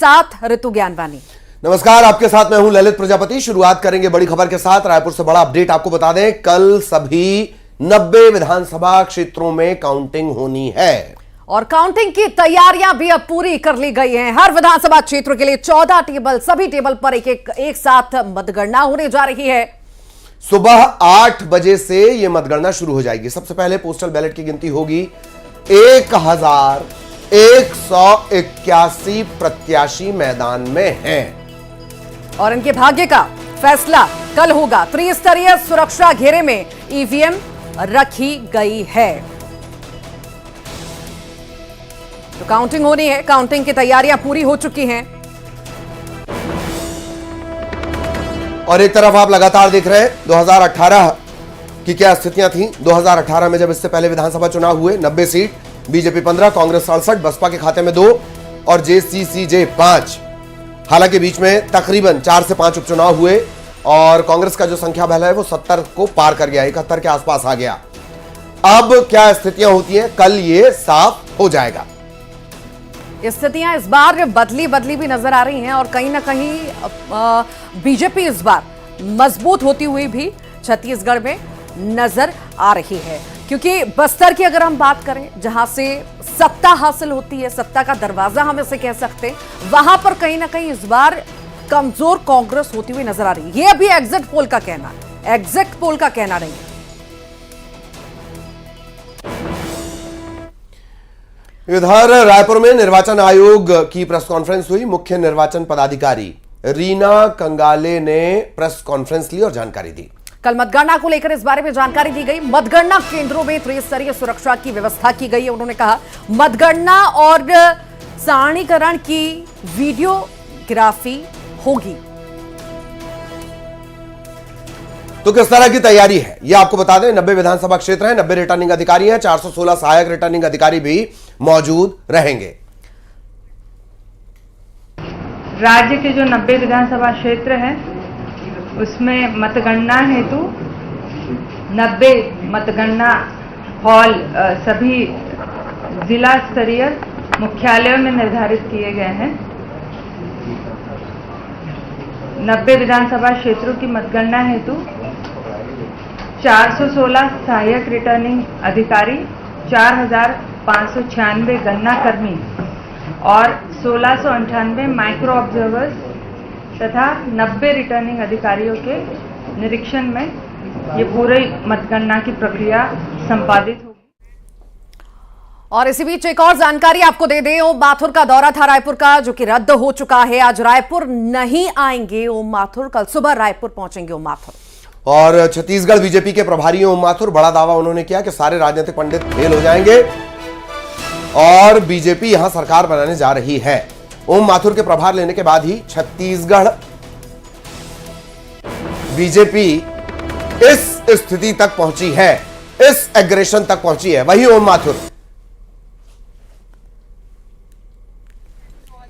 साथ ऋतु ज्ञानवानी। नमस्कार, आपके साथ मैं हूं ललित प्रजापति। शुरुआत करेंगे बड़ी खबर के साथ। रायपुर से बड़ा अपडेट आपको बता दें, कल सभी 90 विधानसभा क्षेत्रों में काउंटिंग होनी है और काउंटिंग की तैयारियां भी अब पूरी कर ली गई हैं। हर विधानसभा क्षेत्र के लिए 14 टेबल, सभी टेबल पर एक साथ मतगणना होने जा रही है। सुबह 8 बजे से यह मतगणना शुरू हो जाएगी। सबसे पहले पोस्टल बैलेट की गिनती होगी। 1181 प्रत्याशी मैदान में हैं और इनके भाग्य का फैसला कल होगा। त्रिस्तरीय सुरक्षा घेरे में ईवीएम रखी गई है। तो काउंटिंग होनी है। काउंटिंग की तैयारियां पूरी हो चुकी हैं और एक तरफ आप लगातार देख रहे हैं 2018 की क्या स्थितियां थी। 2018 में जब इससे पहले विधानसभा चुनाव हुए, 90 सीट, बीजेपी 15, कांग्रेस 67, बसपा के खाते में 2 और जेसीसीजे 5। हालांकि बीच में तकरीबन 4 से 5 उपचुनाव हुए और कांग्रेस का जो संख्या बल है वो 70 को पार कर गया, 71 के आसपास आ गया। अब क्या स्थितियां होती हैं, कल ये साफ हो जाएगा। स्थितियां इस बार बदली भी नजर आ रही हैं और कहीं ना कहीं बीजेपी इस बार मजबूत होती हुई भी छत्तीसगढ़ में नजर आ रही है। क्योंकि बस्तर की अगर हम बात करें, जहां से सत्ता हासिल होती है, सत्ता का दरवाजा हम इसे कह सकते हैं, वहां पर कहीं ना कहीं इस बार कमजोर कांग्रेस होती हुई नजर आ रही है। ये अभी एग्जिट पोल का कहना है, एग्जिट पोल का कहना नहीं है। इधर रायपुर में निर्वाचन आयोग की प्रेस कॉन्फ्रेंस हुई। मुख्य निर्वाचन पदाधिकारी रीना कंगाले ने प्रेस कॉन्फ्रेंस ली और जानकारी दी। कल मतगणना को लेकर इस बारे में जानकारी दी गई। मतगणना केंद्रों में त्रिस्तरीय सुरक्षा की व्यवस्था की गई है। उन्होंने कहा मतगणना और सारणीकरण की वीडियोग्राफी होगी। तो किस तरह की तैयारी है ये आपको बता दें। 90 विधानसभा क्षेत्र हैं, 90 रिटर्निंग अधिकारी हैं, 416 सहायक रिटर्निंग अधिकारी भी मौजूद रहेंगे। राज्य के जो 90 विधानसभा क्षेत्र हैं उसमें मतगणना हेतु 90 मतगणना हॉल सभी जिला स्तरीय मुख्यालयों में निर्धारित किए गए हैं। 90 विधानसभा क्षेत्रों की मतगणना हेतु 416 सहायक रिटर्निंग अधिकारी, 4596 गणना कर्मी और 1698 माइक्रो ऑब्जर्वर्स तथा 90 रिटर्निंग अधिकारियों के निरीक्षण में ये पूरी मतगणना की प्रक्रिया संपादित होगी। और इसी बीच एक और जानकारी आपको दे दें, ओम माथुर का दौरा था रायपुर का, जो कि रद्द हो चुका है। आज रायपुर नहीं आएंगे ओम माथुर, कल सुबह रायपुर पहुंचेंगे ओम माथुर। और छत्तीसगढ़ बीजेपी के प्रभारी ओम माथुर, बड़ा दावा उन्होंने किया कि सारे राजनीतिक पंडित फेल हो जाएंगे और बीजेपी यहां सरकार बनाने जा रही है। ओम माथुर के प्रभार लेने के बाद ही छत्तीसगढ़ बीजेपी इस स्थिति तक पहुंची है, इस एग्रेशन तक पहुंची है। वही ओम माथुर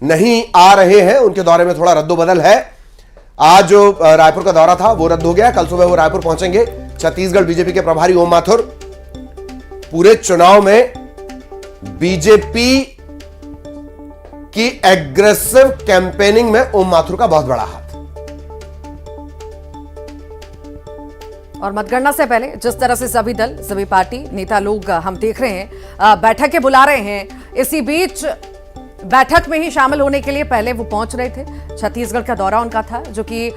नहीं आ रहे हैं, उनके दौरे में थोड़ा रद्दोबदल है। आज जो रायपुर का दौरा था वो रद्द हो गया, कल सुबह वो रायपुर पहुंचेंगे। छत्तीसगढ़ बीजेपी के प्रभारी ओम माथुर, पूरे चुनाव में बीजेपी की एग्रेसिव कैंपेनिंग में ओम माथुर का बहुत बड़ा हाथ। और मतगणना से पहले जिस तरह से सभी दल, सभी पार्टी, नेता लोग हम देख रहे हैं बैठकें बुला रहे हैं, इसी बीच बैठक में ही शामिल होने के लिए पहले वो पहुंच रहे थे। छत्तीसगढ़ का दौरा उनका था, जो कि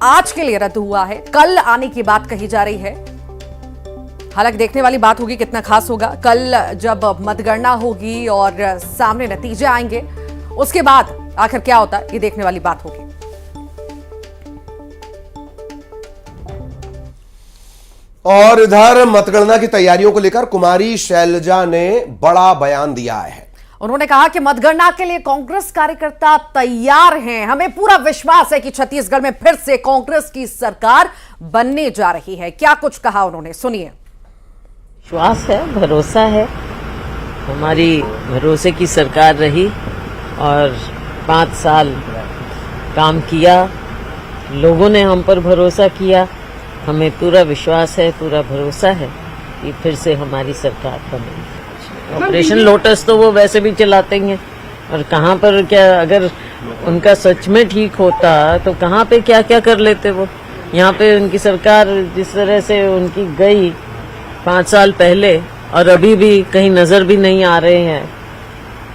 आज के लिए रद्द हुआ है। कल आने की बात कही जा रही है। हालांकि देखने वाली बात होगी कितना खास होगा। कल जब मतगणना होगी और सामने नतीजे आएंगे, उसके बाद आखिर क्या होता है ये देखने वाली बात होगी। और इधर मतगणना की तैयारियों को लेकर कुमारी शैलजा ने बड़ा बयान दिया है। उन्होंने कहा कि मतगणना के लिए कांग्रेस कार्यकर्ता तैयार हैं। हमें पूरा विश्वास है कि छत्तीसगढ़ में फिर से कांग्रेस की सरकार बनने जा रही है। क्या कुछ कहा उन्होंने, सुनिए। विश्वास है, भरोसा है, हमारी भरोसे की सरकार रही और 5 साल काम किया, लोगों ने हम पर भरोसा किया। हमें पूरा विश्वास है, पूरा भरोसा है कि फिर से हमारी सरकार बनेगी। ऑपरेशन लोटस तो वो वैसे भी चलाते ही हैं, और कहाँ पर क्या, अगर उनका सच में ठीक होता तो कहाँ पे क्या क्या कर लेते वो। यहाँ पे उनकी सरकार जिस तरह से उनकी गई 5 साल पहले और अभी भी कहीं नजर भी नहीं आ रहे हैं,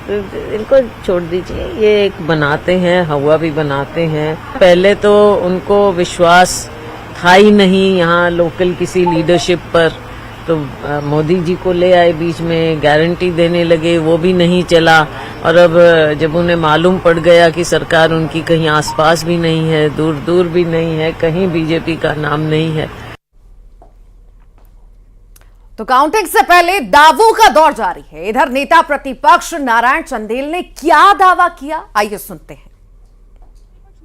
तो इनको छोड़ दीजिए। ये एक बनाते हैं, हवा भी बनाते हैं। पहले तो उनको विश्वास था ही नहीं यहाँ लोकल किसी लीडरशिप पर, तो मोदी जी को ले आए बीच में, गारंटी देने लगे, वो भी नहीं चला। और अब जब उन्हें मालूम पड़ गया कि सरकार उनकी कहीं आसपास भी नहीं है, दूर दूर भी नहीं है, कहीं बीजेपी का नाम नहीं है। तो काउंटिंग से पहले दावों का दौर जारी है। इधर नेता प्रतिपक्ष नारायण चंदेल ने क्या दावा किया, आइए सुनते हैं।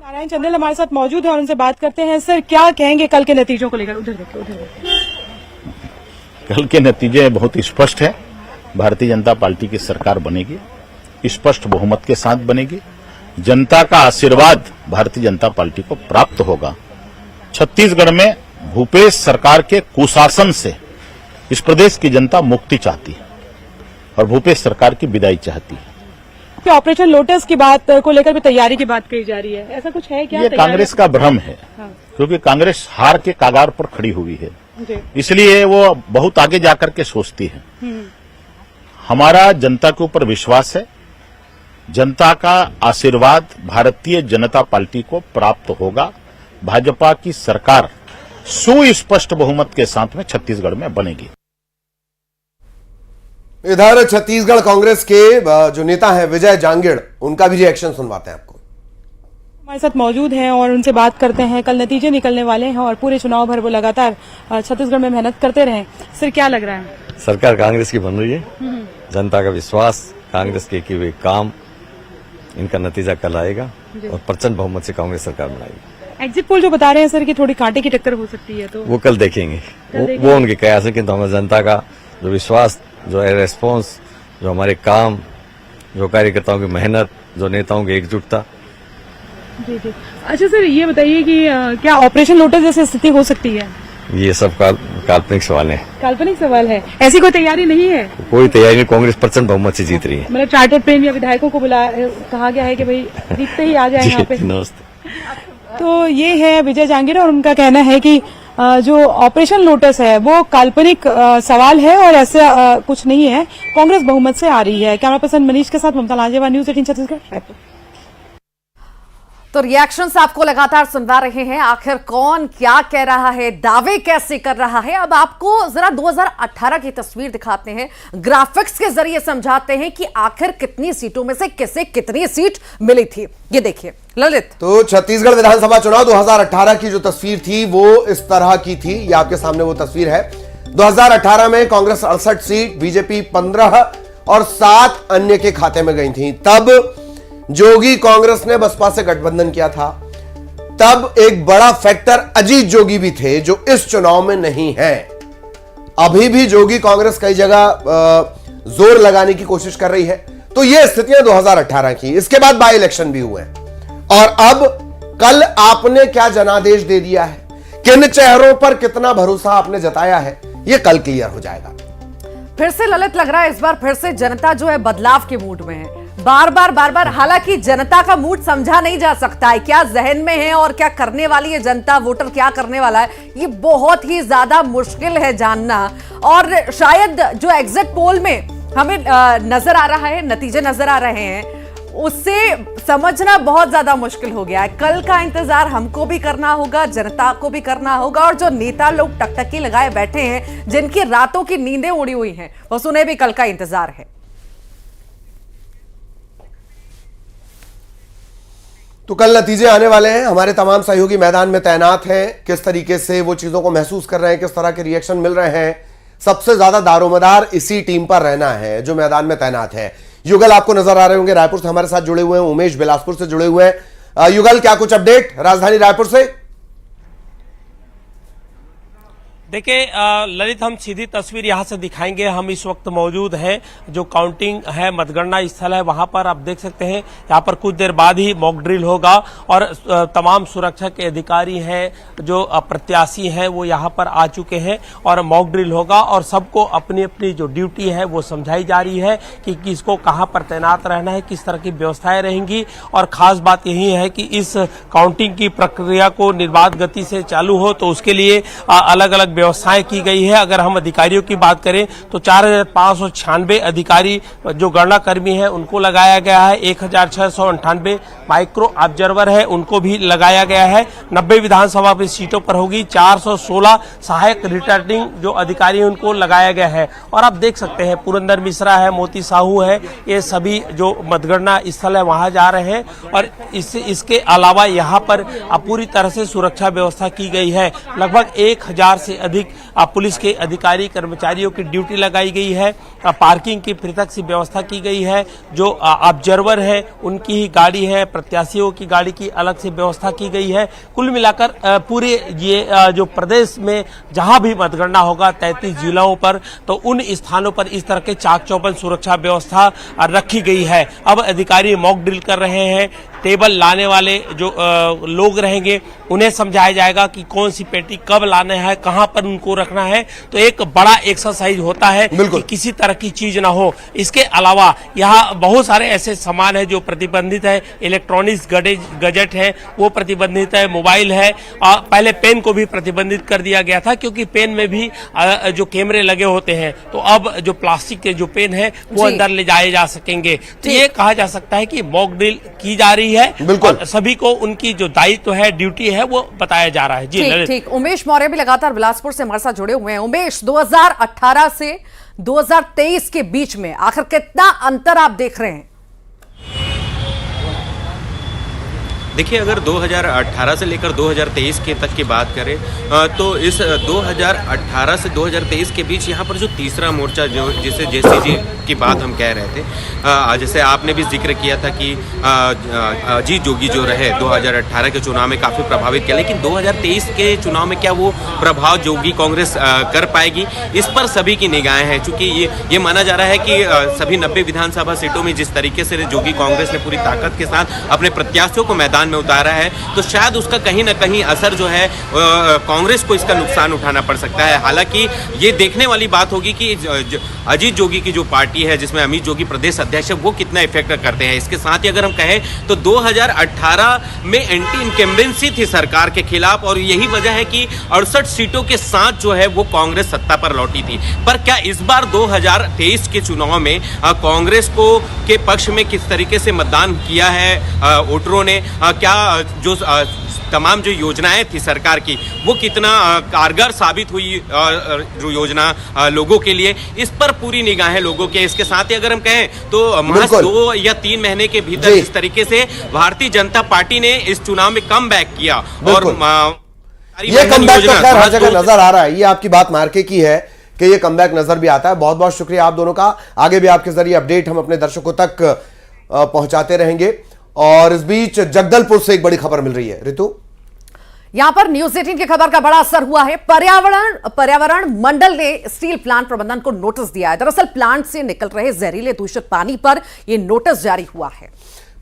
नारायण चंदेल हमारे साथ मौजूद है और उनसे बात करते हैं। सर, क्या कहेंगे कल के नतीजों को लेकर? उधर देखिए। कल के नतीजे बहुत स्पष्ट है। भारतीय जनता पार्टी की सरकार बनेगी, स्पष्ट बहुमत के साथ बनेगी। जनता का आशीर्वाद भारतीय जनता पार्टी को प्राप्त होगा। छत्तीसगढ़ में भूपेश सरकार के कुशासन से इस प्रदेश की जनता मुक्ति चाहती है और भूपेश सरकार की विदाई चाहती है। ऑपरेशन लोटस की बात को लेकर भी तैयारी की बात कही जा रही है, ऐसा कुछ है क्या? ये कांग्रेस का भ्रम है। हाँ। क्योंकि कांग्रेस हार के कागार पर खड़ी हुई है, जी। इसलिए वो बहुत आगे जाकर के सोचती है। हमारा जनता के ऊपर विश्वास है। जनता का आशीर्वाद भारतीय जनता पार्टी को प्राप्त होगा। भाजपा की सरकार सुस्पष्ट बहुमत के साथ में छत्तीसगढ़ में बनेगी। इधर छत्तीसगढ़ कांग्रेस के जो नेता हैं विजय जांगिड़, उनका भी रिएक्शन सुनवाते हैं आपको। हमारे साथ मौजूद हैं और उनसे बात करते हैं। कल नतीजे निकलने वाले हैं और पूरे चुनाव भर वो लगातार छत्तीसगढ़ में मेहनत करते रहे। सर, क्या लग रहा है? सरकार कांग्रेस की बन रही है। जनता का विश्वास, कांग्रेस के किए हुए काम, इनका नतीजा कल आएगा और प्रचंड बहुमत से कांग्रेस सरकार बनाएगी। एग्जिट पोल जो बता रहे हैं सर कि थोड़ी कांटे की टक्कर हो सकती है, तो वो कल देखेंगे। वो उनके कयास है, किंतु हमारी जनता का जो विश्वास, जो है रेस्पॉन्स, जो हमारे काम, जो कार्यकर्ताओं की मेहनत, जो नेताओं की एकजुटता। जी जी। अच्छा सर, ये बताइए कि क्या ऑपरेशन लोटस जैसी स्थिति हो सकती है? ये सब काल्पनिक सवाल है। काल्पनिक सवाल है, ऐसी कोई तैयारी नहीं है? कोई तैयारी नहीं। कांग्रेस प्रचंड बहुमत से जीत रही है। मतलब चार्टर्ड प्रेम या विधायकों को कहा गया है कि भाई जीतते ही आ जाए यहाँ पे। नमस्ते। तो ये है विजय जांगिड़ और उनका कहना है कि जो ऑपरेशन लोटस है वो काल्पनिक सवाल है और ऐसा कुछ नहीं है। कांग्रेस बहुमत से आ रही है। कैमरा पर्सन मनीष के साथ ममता लांजेवा, न्यूज 18 छत्तीसगढ़। तो रिएक्शंस आपको लगातार सुनवा रहे हैं। आखिर कौन क्या कह रहा है, दावे कैसे कर रहा है। अब आपको जरा 2018 की तस्वीर दिखाते हैं, ग्राफिक्स के जरिए समझाते हैं कि आखिर कितनी सीटों में से किसे कितनी सीट मिली थी। ये देखिए ललित। तो छत्तीसगढ़ विधानसभा चुनाव 2018 की जो तस्वीर थी वो इस तरह की थी। ये आपके सामने वो तस्वीर है। 2018 में कांग्रेस 68 सीट, बीजेपी 15 और 7 अन्य के खाते में गई थी। तब जोगी कांग्रेस ने बसपा से गठबंधन किया था। तब एक बड़ा फैक्टर अजीत जोगी भी थे जो इस चुनाव में नहीं है। अभी भी जोगी कांग्रेस कई जगह जोर लगाने की कोशिश कर रही है। तो ये स्थितियां 2018 की। इसके बाद बाई इलेक्शन भी हुए और अब कल आपने क्या जनादेश दे दिया है, किन चेहरों पर कितना भरोसा आपने जताया है, यह कल क्लियर हो जाएगा। फिर से ललित लग रहा है इस बार फिर से जनता जो है बदलाव के मूड में है। बार बार हालांकि जनता का मूड समझा नहीं जा सकता है, क्या जहन में है और क्या करने वाली है जनता, वोटर क्या करने वाला है, ये बहुत ही ज्यादा मुश्किल है जानना। और शायद जो एग्जिट पोल में हमें नजर आ रहा है, नतीजे नजर आ रहे हैं, उससे समझना बहुत ज्यादा मुश्किल हो गया है। कल का इंतजार हमको भी करना होगा, जनता को भी करना होगा और जो नेता लोग टकटकी लगाए बैठे हैं, जिनकी रातों की नींदें उड़ी हुई हैं, बस उन्हें भी कल का इंतजार है। तो कल नतीजे आने वाले हैं। हमारे तमाम सहयोगी मैदान में तैनात हैं। किस तरीके से वो चीजों को महसूस कर रहे हैं, किस तरह के रिएक्शन मिल रहे हैं, सबसे ज्यादा दारोमदार इसी टीम पर रहना है जो मैदान में तैनात है। युगल आपको नजर आ रहे होंगे, रायपुर से हमारे साथ जुड़े हुए हैं। उमेश बिलासपुर से जुड़े हुए हैं। युगल, क्या कुछ अपडेट राजधानी रायपुर से? देखिए ललित, हम सीधी तस्वीर यहाँ से दिखाएंगे। हम इस वक्त मौजूद हैं जो काउंटिंग है, मतगणना स्थल है, वहां पर आप देख सकते हैं। यहाँ पर कुछ देर बाद ही मॉक ड्रिल होगा और तमाम सुरक्षा के अधिकारी हैं, जो प्रत्याशी हैं, वो यहाँ पर आ चुके हैं और मॉक ड्रिल होगा और सबको अपनी अपनी जो ड्यूटी है वो समझाई जा रही है कि किसको कहाँ पर तैनात रहना है, किस तरह की व्यवस्थाएं रहेंगी। और खास बात यही है कि इस काउंटिंग की प्रक्रिया को निर्बाध गति से चालू हो तो उसके लिए अलग अलग व्यवस्थाएं की गई है। अगर हम अधिकारियों की बात करें तो 4,596 अधिकारी जो गणना कर्मी हैं उनको लगाया गया है। 1,698 माइक्रो ऑब्जर्वर है, उनको भी लगाया गया है। 90 विधानसभा की सीटों पर होगी। 416 सहायक रिटर्निंग जो अधिकारी हैं उनको लगाया गया है। और आप देख सकते हैं पुरंदर मिश्रा है, मोती साहू है, ये सभी जो मतगणना स्थल है वहां जा रहे हैं। और इसके अलावा यहाँ पर पूरी तरह से सुरक्षा व्यवस्था की गई है। लगभग 1,000 से अधिक पुलिस के अधिकारी कर्मचारियों की ड्यूटी लगाई गई है। पार्किंग की पृथक सी व्यवस्था की गई है। जो ऑब्जर्वर है उनकी ही गाड़ी है, प्रत्याशियों की गाड़ी की अलग से व्यवस्था की गई है। कुल मिलाकर पूरे ये जो प्रदेश में जहां भी मतगणना होगा 33 जिलों पर, तो उन स्थानों पर इस तरह के चाक चौबंद सुरक्षा व्यवस्था रखी गई है। अब अधिकारी मॉक ड्रिल कर रहे हैं। टेबल लाने वाले जो लोग रहेंगे उन्हें समझाया जाएगा कि कौन सी पेटी कब लाना है, कहां पर उनको रखना है। तो एक बड़ा एक्सरसाइज होता है कि किसी तरह की चीज ना हो। इसके अलावा यहाँ बहुत सारे ऐसे सामान है जो प्रतिबंधित है। इलेक्ट्रॉनिक्स गैजेट है वो प्रतिबंधित है, मोबाइल है। पहले पेन को भी प्रतिबंधित कर दिया गया था क्योंकि पेन में भी जो कैमरे लगे होते हैं, तो अब जो प्लास्टिक के जो पेन है वो अंदर ले जाए जा सकेंगे। तो ये कहा जा सकता है कि मॉक ड्रिल की जा रही है और सभी को उनकी जो दायित्व है, ड्यूटी है, वो बताया जा रहा है। जी ठीक। उमेश मौर्य भी लगातार बिलासपुर से हमारे साथ जुड़े हुए हैं। उमेश, 2018 से 2023 के बीच में आखिर कितना अंतर आप देख रहे हैं? देखिए, अगर 2018 से लेकर 2023 के तक की बात करें तो इस 2018 से 2023 के बीच यहाँ पर जो तीसरा मोर्चा जो जिसे जेसीजी की बात हम कह रहे थे, जैसे आपने भी जिक्र किया था कि अजीत जोगी जो रहे 2018 के चुनाव में काफ़ी प्रभावित किया, लेकिन 2023 के चुनाव में क्या वो प्रभाव जोगी कांग्रेस कर पाएगी, इस पर सभी की निगाहें हैं। चूँकि ये माना जा रहा है कि सभी 90 विधानसभा सीटों में जिस तरीके से जोगी कांग्रेस ने पूरी ताकत के साथ अपने प्रत्याशियों को मैदान में उतारा है, तो शायद उसका कहीं ना कहीं असर जो है कांग्रेस को इसका नुकसान उठाना पड़ सकता है। हालांकि ये देखने वाली बात होगी कि अजीत जोगी की जो पार्टी है जिसमें अमित जोगी प्रदेश अध्यक्ष है, वो कितना इफेक्ट करते हैं। इसके साथ ही अगर हम कहें तो 2018 में एंटी इनकम्बेंसी थी सरकार के खिलाफ और यही वजह है कि 68 सीटों के साथ जो है वो कांग्रेस सत्ता पर लौटी थी। पर क्या इस बार 2023 के चुनाव में कांग्रेस को के पक्ष में किस तरीके से मतदान किया है वोटरों ने, क्या जो तमाम जो योजनाएं थी सरकार की वो कितना कारगर साबित हुई जो योजना लोगों के लिए, इस पर पूरी निगाहें लोगों के। इसके साथ ही अगर हम कहें तो महज 2 या 3 महीने के भीतर इस तरीके से भारतीय जनता पार्टी ने इस चुनाव में कम बैक किया और ये कमबैक तो खैर हर जगह नजर आ रहा है। ये आपकी बात मार्के की है कि ये कमबैक नजर भी आता है। बहुत बहुत शुक्रिया आप दोनों का। आगे भी आपके जरिए अपडेट हम अपने दर्शकों तक पहुंचाते रहेंगे। और इस बीच जगदलपुर से एक बड़ी खबर मिल रही है, ऋतु। यहां पर न्यूज 18 की खबर का बड़ा असर हुआ है। पर्यावरण मंडल ने स्टील प्लांट प्रबंधन को नोटिस दिया है। दरअसल प्लांट से निकल रहे जहरीले दूषित पानी पर यह नोटिस जारी हुआ है।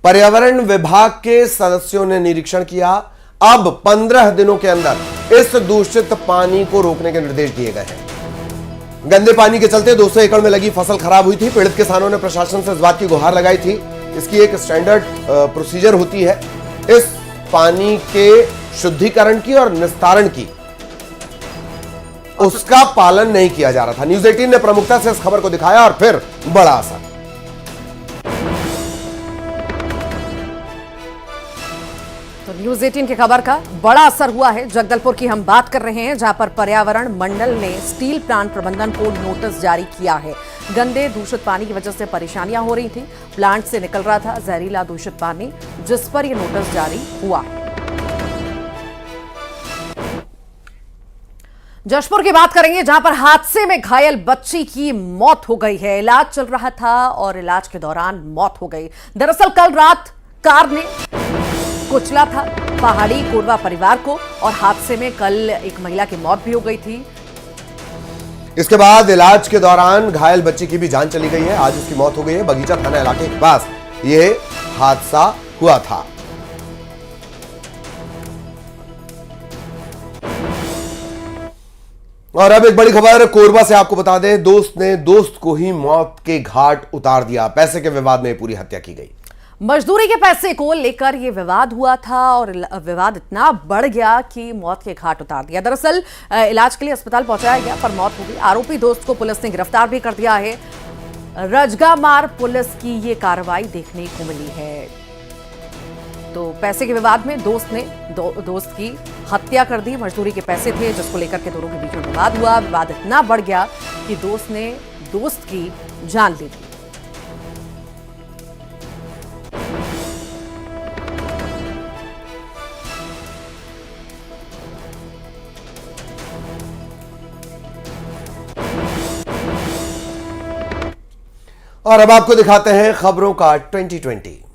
पर्यावरण विभाग के सदस्यों ने निरीक्षण किया। अब 15 दिनों के अंदर इस दूषित पानी को रोकने के निर्देश दिए गए हैं। गंदे पानी के चलते 200 एकड़ में लगी फसल खराब हुई थी। पीड़ित किसानों ने प्रशासन से इस बात की गुहार लगाई थी। इसकी एक स्टैंडर्ड प्रोसीजर होती है इस पानी के शुद्धिकरण की और निस्तारण की, उसका पालन नहीं किया जा रहा था। न्यूज 18 ने प्रमुखता से इस खबर को दिखाया और फिर बड़ा असर। तो न्यूज 18 की खबर का बड़ा असर हुआ है। जगदलपुर की हम बात कर रहे हैं, जहां पर पर्यावरण मंडल ने स्टील प्लांट प्रबंधन को नोटिस जारी किया है। गंदे दूषित पानी की वजह से परेशानियां हो रही थी। प्लांट से निकल रहा था जहरीला दूषित पानी, जिस पर यह नोटिस जारी हुआ। जशपुर की बात करेंगे, जहां पर हादसे में घायल बच्ची की मौत हो गई है। इलाज चल रहा था और इलाज के दौरान मौत हो गई। दरअसल कल रात कार ने कुचला था पहाड़ी कोरवा परिवार को और हादसे में कल एक महिला की मौत भी हो गई थी। इसके बाद इलाज के दौरान घायल बच्ची की भी जान चली गई है। आज उसकी मौत हो गई है। बगीचा थाना इलाके के पास यह हादसा हुआ था। और अब एक बड़ी खबर कोरबा से आपको बता दें, दोस्त ने दोस्त को ही मौत के घाट उतार दिया। पैसे के विवाद में पूरी हत्या की गई। मजदूरी के पैसे को लेकर यह विवाद हुआ था और विवाद इतना बढ़ गया कि मौत के घाट उतार दिया। दरअसल इलाज के लिए अस्पताल पहुंचाया गया पर मौत हो गई। आरोपी दोस्त को पुलिस ने गिरफ्तार भी कर दिया है। रजगामार पुलिस की ये कार्रवाई देखने को मिली है। तो पैसे के विवाद में दोस्त ने दोस्त की हत्या कर दी। मजदूरी के पैसे थे जिसको लेकर के दोनों के बीच में विवाद हुआ। विवाद इतना बढ़ गया कि दोस्त ने दोस्त की जान ले ली। और अब आपको दिखाते हैं खबरों का 2020।